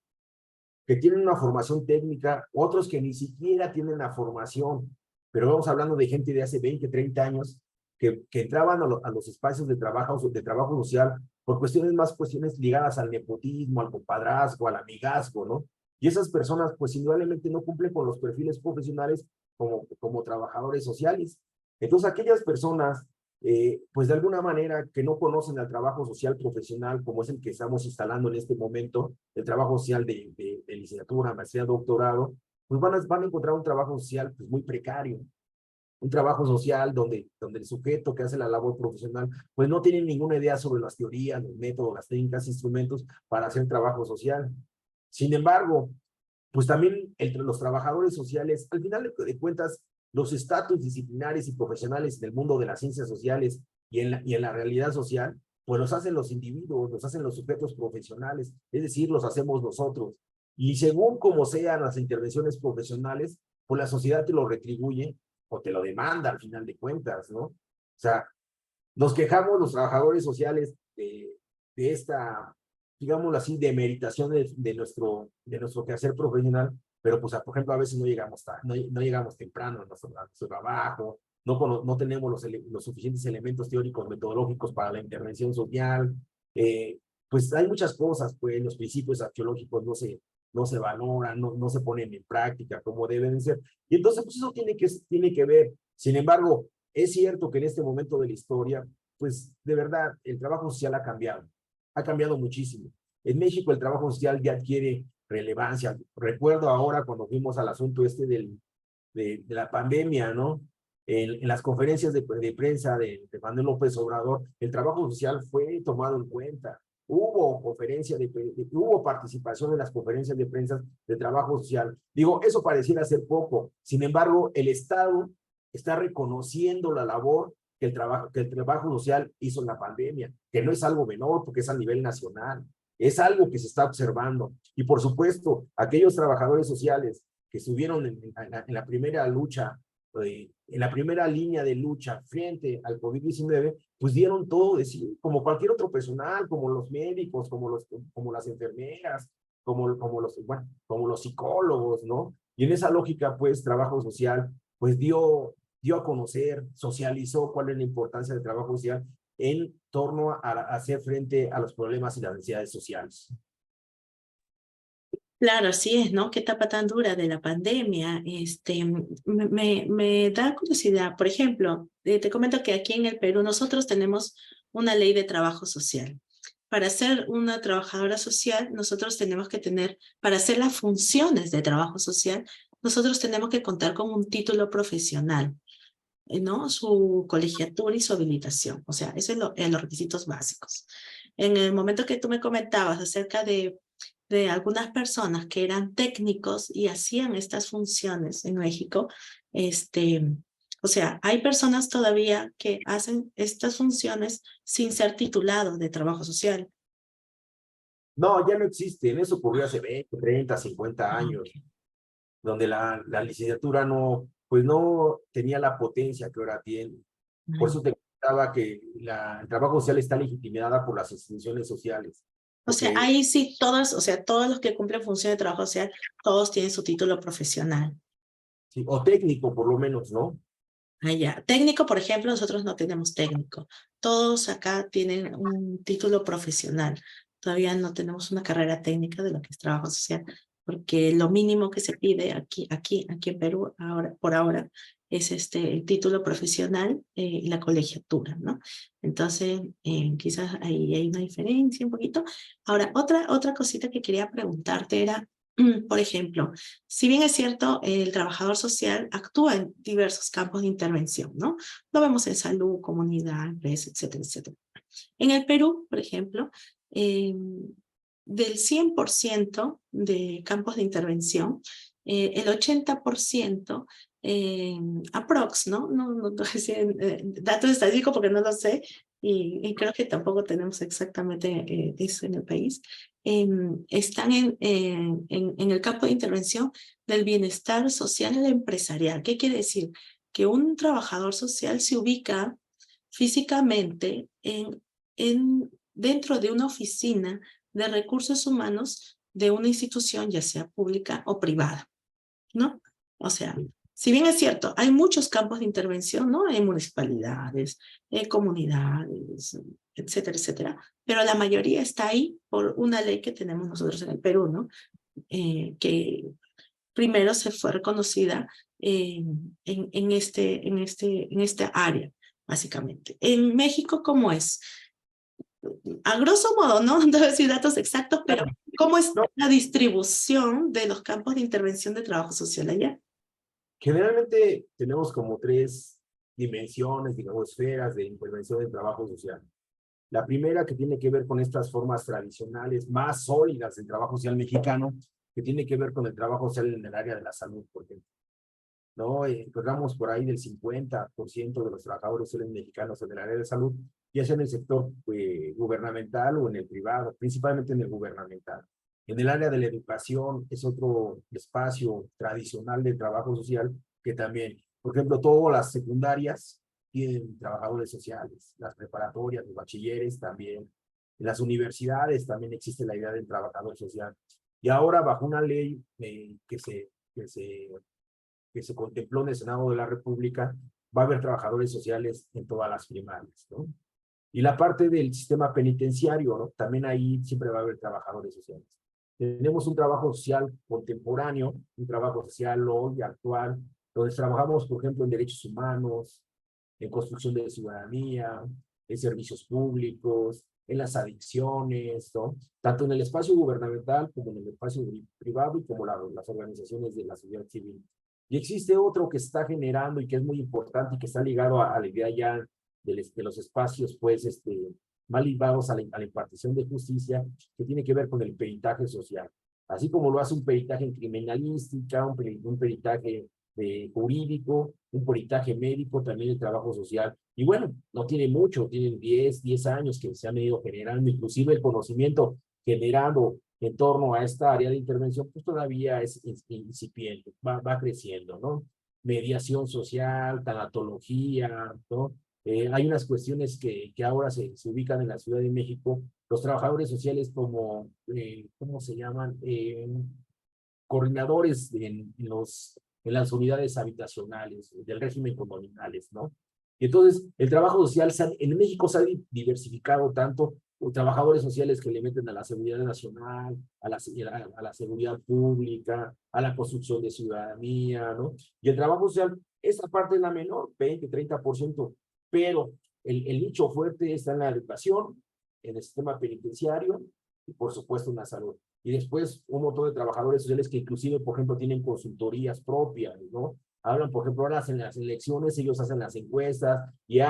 que tienen una formación técnica, otros que ni siquiera tienen la formación, pero vamos hablando de gente de hace 20, 30 años que entraban a los espacios de trabajo social por cuestiones ligadas al nepotismo, al compadrazgo, al amigazgo, ¿no? Y esas personas, pues indudablemente no cumplen con los perfiles profesionales como trabajadores sociales. Entonces, aquellas personas pues de alguna manera que no conocen al trabajo social profesional como es el que estamos instalando en este momento, el trabajo social de licenciatura, maestría, doctorado, pues van a encontrar un trabajo social pues muy precario, un trabajo social donde el sujeto que hace la labor profesional pues no tiene ninguna idea sobre las teorías, los métodos, las técnicas, instrumentos para hacer trabajo social. Sin embargo, pues también entre los trabajadores sociales, al final de cuentas, los estatus disciplinares y profesionales del mundo de las ciencias sociales y en la realidad social, pues los hacen los individuos, los hacen los sujetos profesionales, es decir, los hacemos nosotros. Y según como sean las intervenciones profesionales, pues la sociedad te lo retribuye o te lo demanda al final de cuentas, ¿no? O sea, nos quejamos los trabajadores sociales de esta, digámoslo así, demeritación de nuestro quehacer profesional, pero pues, por ejemplo, a veces no llegamos temprano a nuestro trabajo, no tenemos los suficientes elementos teóricos, metodológicos para la intervención social, pues hay muchas cosas, pues los principios axiológicos no se valoran, no se ponen en práctica como deben ser, y entonces pues eso tiene que ver. Sin embargo, es cierto que en este momento de la historia, pues de verdad, el trabajo social ha cambiado muchísimo. En México el trabajo social ya adquiere relevancia. Recuerdo ahora cuando fuimos al asunto de la pandemia, ¿no? En las conferencias de prensa de Manuel López Obrador, el trabajo social fue tomado en cuenta. Hubo participación en las conferencias de prensa de trabajo social. Digo, eso pareciera ser poco. Sin embargo, el Estado está reconociendo la labor que el trabajo social hizo en la pandemia, que no es algo menor porque es a nivel nacional. Es algo que se está observando. Y por supuesto, aquellos trabajadores sociales que estuvieron en la primera lucha, en la primera línea de lucha frente al COVID-19, pues dieron todo de sí, como cualquier otro personal, como los médicos, como las enfermeras, como los psicólogos, ¿no? Y en esa lógica, pues, trabajo social, pues dio a conocer, socializó cuál es la importancia del trabajo social en torno a hacer frente a los problemas y las necesidades sociales. Claro, así es, ¿no? Qué etapa tan dura de la pandemia. Me da curiosidad. Por ejemplo, te comento que aquí en el Perú nosotros tenemos una ley de trabajo social. Para ser una trabajadora social, nosotros tenemos que tener, para hacer las funciones de trabajo social, nosotros tenemos que contar con un título profesional, ¿no? Su colegiatura y su habilitación. O sea, esos son los requisitos básicos. En el momento que tú me comentabas acerca de algunas personas que eran técnicos y hacían estas funciones en México, o sea, hay personas todavía que hacen estas funciones sin ser titulados de trabajo social. No, ya no existen. Eso ocurrió hace 20, 30, 50 Ah, años, ok. donde la licenciatura pues no tenía la potencia que ahora tiene. Por eso te comentaba que el trabajo social está legitimada por las instituciones sociales, O sea, porque, ahí sí todos, o sea, todos los que cumplen función de trabajo social, todos tienen su título profesional. sí, o técnico por lo menos, ¿no? Allá. Técnico, por ejemplo, nosotros no tenemos técnico. Todos acá tienen un título profesional. Todavía no tenemos una carrera técnica de lo que es trabajo social, porque lo mínimo que se pide aquí en Perú, ahora, por ahora, es el título profesional y la colegiatura, ¿no? Entonces, quizás ahí hay una diferencia un poquito. Ahora, otra cosita que quería preguntarte era, por ejemplo, si bien es cierto, el trabajador social actúa en diversos campos de intervención, ¿no? Lo vemos en salud, comunidad, empresa, etcétera, etcétera. En el Perú, por ejemplo, del 100% de campos de intervención, el 80%, aprox, ¿no? No decir, datos estadísticos porque no lo sé y creo que tampoco tenemos exactamente eso en el país, están en el campo de intervención del bienestar social y empresarial. ¿Qué quiere decir? Que un trabajador social se ubica físicamente dentro de una oficina de recursos humanos de una institución, ya sea pública o privada, ¿no? O sea, si bien es cierto, hay muchos campos de intervención, ¿no? En municipalidades, en comunidades, etcétera, etcétera, pero la mayoría está ahí por una ley que tenemos nosotros en el Perú, ¿no? Que primero se fue reconocida en esta área, básicamente. En México, ¿cómo es? A grosso modo, ¿no? No decir datos exactos, pero ¿cómo es No, la distribución de los campos de intervención de trabajo social allá? generalmente tenemos como tres dimensiones, digamos, esferas de intervención en trabajo social. La primera que tiene que ver con estas formas tradicionales más sólidas del trabajo social mexicano, que tiene que ver con el trabajo social en el área de la salud, por ejemplo. ¿No? Encontramos por ahí del 50% de los trabajadores sociales mexicanos en el área de salud, ya sea en el sector gubernamental o en el privado, principalmente en el gubernamental. En el área de la educación es otro espacio tradicional de trabajo social que también, por ejemplo, todas las secundarias tienen trabajadores sociales, las preparatorias, los bachilleres también, en las universidades también existe la idea del trabajador social. Y ahora bajo una ley que se contempló en el Senado de la República, va a haber trabajadores sociales en todas las primarias, ¿no? Y la parte del sistema penitenciario, ¿no? También ahí siempre va a haber trabajadores sociales. Tenemos un trabajo social contemporáneo, un trabajo social hoy, actual, donde trabajamos, por ejemplo, en derechos humanos, en construcción de ciudadanía, en servicios públicos, en las adicciones, ¿no? Tanto en el espacio gubernamental como en el espacio privado y como las organizaciones de la sociedad civil. Y existe otro que está generando y que es muy importante y que está ligado a la idea ya de los espacios, pues, más ligados a la impartición de justicia, que tiene que ver con el peritaje social. Así como lo hace un peritaje en criminalística, un peritaje jurídico, un peritaje médico, también el trabajo social. Y bueno, no tiene mucho, tienen 10 años que se han ido generando, inclusive el conocimiento generado en torno a esta área de intervención, pues todavía es incipiente, va creciendo, ¿no? Mediación social, tanatología, ¿no? Hay unas cuestiones que ahora se ubican en la Ciudad de México, los trabajadores sociales como, ¿cómo se llaman? Coordinadores en las unidades habitacionales del régimen condominales, ¿no? Y entonces, el trabajo social en México se ha diversificado tanto, trabajadores sociales que le meten a la seguridad nacional, a la seguridad pública, a la construcción de ciudadanía, ¿no? Y el trabajo social, esta parte es la menor, 20-30%, pero el nicho fuerte está en la educación, en el sistema penitenciario y, por supuesto, en la salud. Y después un montón de trabajadores sociales que inclusive, por ejemplo, tienen consultorías propias, ¿no? Hablan, por ejemplo, ahora en las elecciones, ellos hacen las encuestas y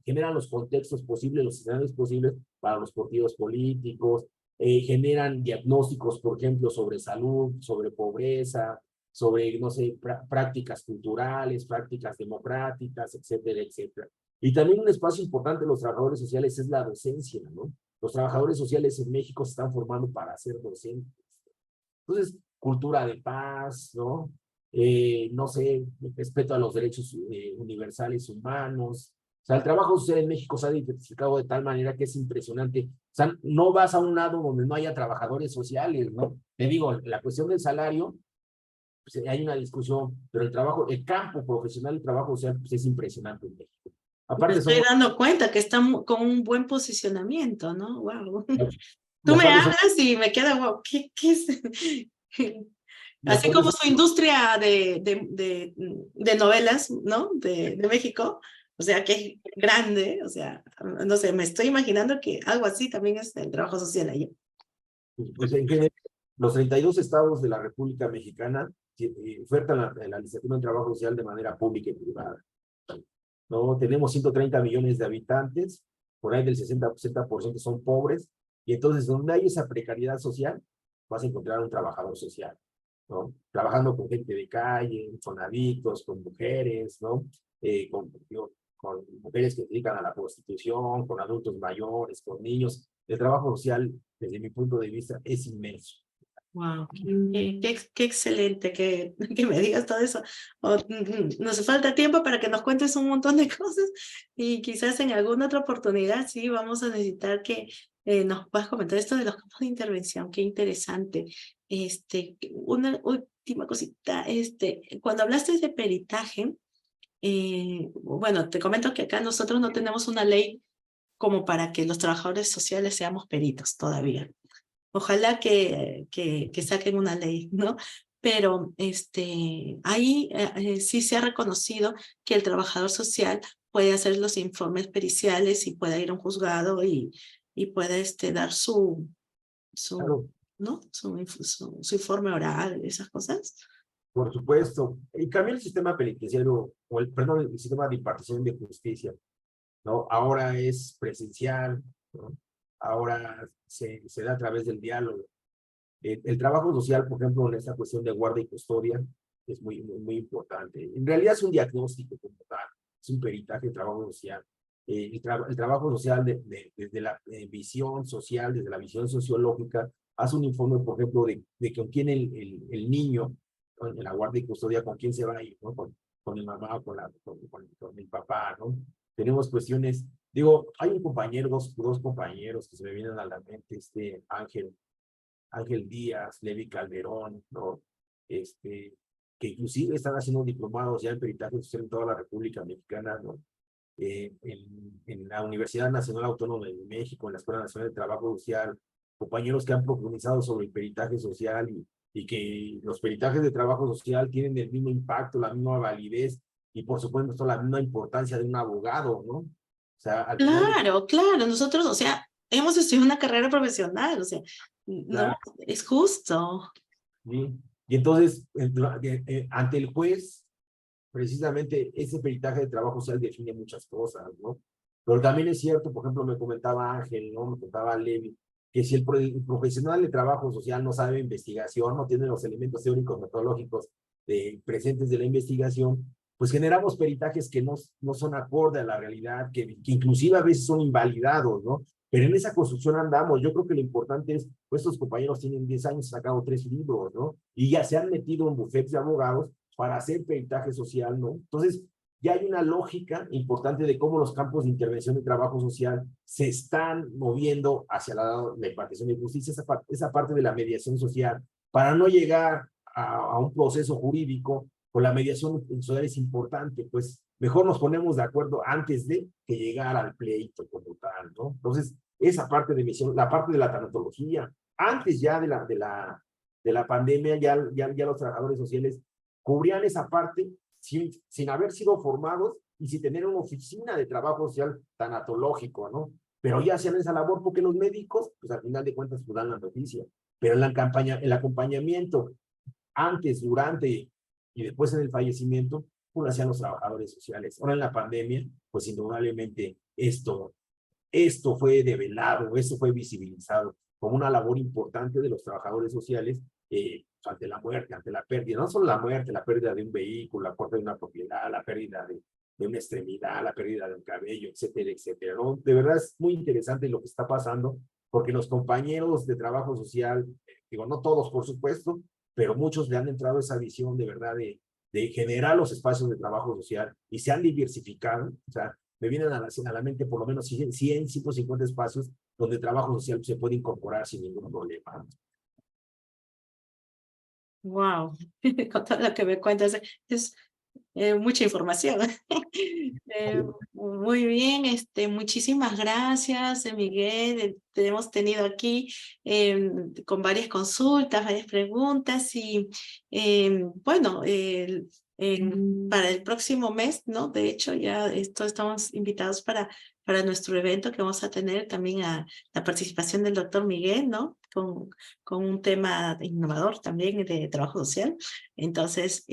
generan los contextos posibles, los escenarios posibles para los partidos políticos, generan diagnósticos, por ejemplo, sobre salud, sobre pobreza, sobre, no sé, prácticas culturales, prácticas democráticas, etcétera, etcétera. Y también un espacio importante de los trabajadores sociales es la docencia, ¿no? Los trabajadores sociales en México se están formando para ser docentes. Entonces, cultura de paz, ¿no? No sé, respeto a los derechos universales humanos. O sea, el trabajo social en México se ha diversificado de tal manera que es impresionante. O sea, no vas a un lado donde no haya trabajadores sociales, ¿no? Te digo, la cuestión del salario, pues hay una discusión, pero el campo profesional del trabajo social, pues es impresionante en México. Me Aparte, estoy somos, dando cuenta que está con un buen posicionamiento, ¿no? Wow. y Tú me aparte hablas y me queda, wow, ¿qué es? y Así aparte como su industria de novelas, ¿no? De México, o sea, que es grande, o sea, no sé, me estoy imaginando que algo así también es el trabajo social allá. pues en general, los 32 estados de la República Mexicana ofertan la licenciatura en trabajo social de manera pública y privada. ¿No? Tenemos 130 millones de habitantes, por ahí del 60% son pobres, y entonces donde hay esa precariedad social, vas a encontrar un trabajador social, ¿no? Trabajando con gente de calle, con adictos, con mujeres, ¿no? Con mujeres que se dedican a la prostitución, con adultos mayores, con niños. El trabajo social, desde mi punto de vista, es inmenso. Wow, qué excelente que me digas todo eso. Nos falta tiempo para que nos cuentes un montón de cosas y quizás en alguna otra oportunidad sí vamos a necesitar que nos puedas comentar esto de los campos de intervención. Qué interesante. Una última cosita. Cuando hablaste de peritaje, bueno, te comento que acá nosotros no tenemos una ley como para que los trabajadores sociales seamos peritos todavía. Ojalá que saquen una ley, ¿no? Pero ahí sí se ha reconocido que el trabajador social puede hacer los informes periciales y puede ir a un juzgado y puede dar su, Claro, ¿no? Su informe oral, esas cosas. por supuesto. Y cambió el sistema penitenciario, perdón, el sistema de impartición de justicia, ¿no? Ahora es presencial, ¿no? Ahora se da a través del diálogo. El trabajo social, por ejemplo, en esta cuestión de guardia y custodia, es muy importante. En realidad es un diagnóstico como tal, es un peritaje de trabajo social. El trabajo social desde la visión social, desde la visión sociológica, hace un informe, por ejemplo, de con quién el niño, ¿no? En la guardia y custodia, con quién se va a ir, ¿no? Con el mamá o con el papá, ¿no? Tenemos cuestiones, digo, hay un compañero, dos compañeros que se me vienen a la mente, Ángel Díaz, Levi Calderón, ¿no? Que inclusive están haciendo diplomados ya en peritaje social en toda la República Mexicana, ¿no? En la Universidad Nacional Autónoma de México, en la Escuela Nacional de Trabajo Social, compañeros que han profundizado sobre el peritaje social y que los peritajes de trabajo social tienen el mismo impacto, la misma validez y por supuesto la misma importancia de un abogado, ¿no? O sea, al final, Claro, claro, nosotros, o sea, hemos estudiado una carrera profesional, o sea, no, la, es justo. ¿sí? Y entonces, ante el juez, precisamente ese peritaje de trabajo social define muchas cosas, ¿no? Pero también es cierto, por ejemplo, me comentaba Ángel, ¿no? Me comentaba Levi, que si el profesional de trabajo social no sabe investigación, no tiene los elementos teóricos, metodológicos presentes de la investigación, pues generamos peritajes que no son acorde a la realidad, que inclusive a veces son invalidados, ¿no? Pero en esa construcción andamos. Yo creo que lo importante es, pues estos compañeros tienen 10 años, han sacado 3 libros, ¿no? Y ya se han metido en bufetes de abogados para hacer peritaje social, ¿no? Entonces, ya hay una lógica importante de cómo los campos de intervención de trabajo social se están moviendo hacia la impartición de justicia, esa parte de la mediación social, para no llegar a un proceso jurídico, con la mediación social es importante, pues mejor nos ponemos de acuerdo antes de que llegar al pleito como tal, ¿no? Entonces, esa parte de misión, la parte de la tanatología, antes ya de la pandemia, ya los trabajadores sociales cubrían esa parte sin haber sido formados y sin tener una oficina de trabajo social tanatológico, ¿no? Pero ya hacían esa labor porque los médicos, pues al final de cuentas, pues dan la noticia. Pero en el acompañamiento, antes, durante y después en el fallecimiento, pues lo hacían los trabajadores sociales. Ahora en la pandemia, pues indudablemente esto fue develado, esto fue visibilizado como una labor importante de los trabajadores sociales ante la muerte, ante la pérdida, no solo la muerte, la pérdida de un vehículo, la pérdida de una propiedad, la pérdida de una extremidad, la pérdida de un cabello, etcétera, etcétera, ¿no? De verdad es muy interesante lo que está pasando, porque los compañeros de trabajo social, digo, no todos por supuesto, pero muchos le han entrado esa visión de verdad de generar los espacios de trabajo social y se han diversificado, o sea, me vienen a la mente por lo menos 100, 150 espacios donde el trabajo social se puede incorporar sin ningún problema. Wow, con todo lo que me cuentas, es mucha información. Eh, Muy bien, muchísimas gracias, Miguel. Te hemos tenido aquí con varias consultas, varias preguntas y bueno, para el próximo mes, ¿no? De hecho, ya estamos invitados para nuestro evento que vamos a tener también a la participación del doctor Miguel, ¿no? Con un tema innovador también de trabajo social. Entonces,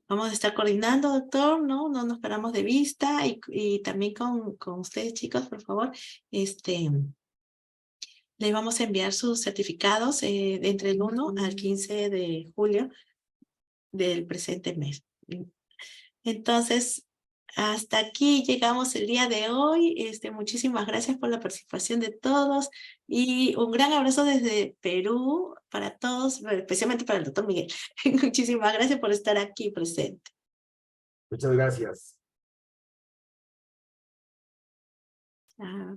vamos a estar coordinando, doctor, ¿no? No nos paramos de vista y también con ustedes, chicos, por favor, les vamos a enviar sus certificados entre el 1 al 15 de julio del presente mes. Entonces, hasta aquí llegamos el día de hoy. Muchísimas gracias por la participación de todos y un gran abrazo desde Perú para todos, especialmente para el doctor Miguel. Muchísimas gracias por estar aquí presente. Muchas gracias. Ah.